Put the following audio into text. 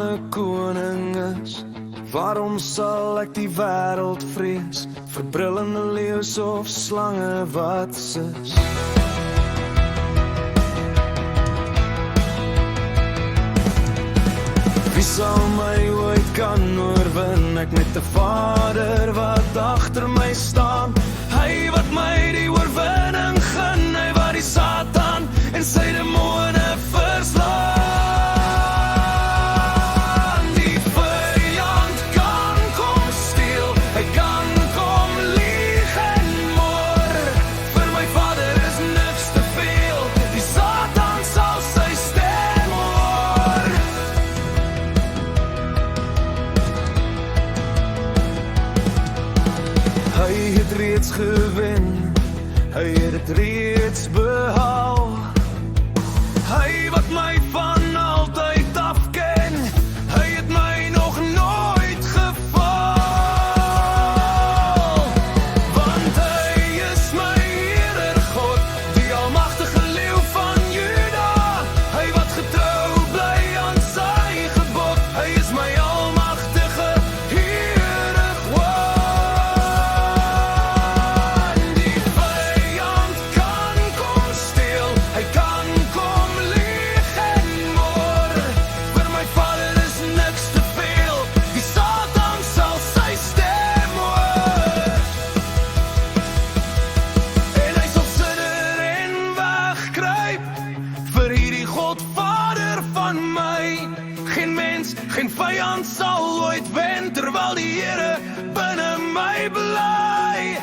'n koning is. Waarom sal ek die wêreld vrees? Verbrullende leeu's of slange wat sis? Wie sal my ooit kan oorwin? Ek met 'n Vader wat agter my staan. Hy wat my die oorwinning gun, hy wat die Satan en sy demone verslaan. Die vyand kan kom steel, hy kan kom lieg en moor. Vir my Vader is niks te veel, die Satan sal sy stem hoor. Hy het reeds gewen, hy het dit reeds behaal. Hy wat my van altyd af ken, hy het my nog nooit geval. Want hy is my Here God, die almagtige leeu van Juda. Hy wat getrou bly aan sy gebod, hy is my almagtige Here God. Die vyand kan kom steel, hy kan kom lieg en moor. Vir my Vader is niks te veel, die Satan sal sy stem hoor. En hy sal sidder en wegkruip vir hierdie God Vader van my. Geen mens, geen vyand sal ooit wen, terwyl die Here binne my bly.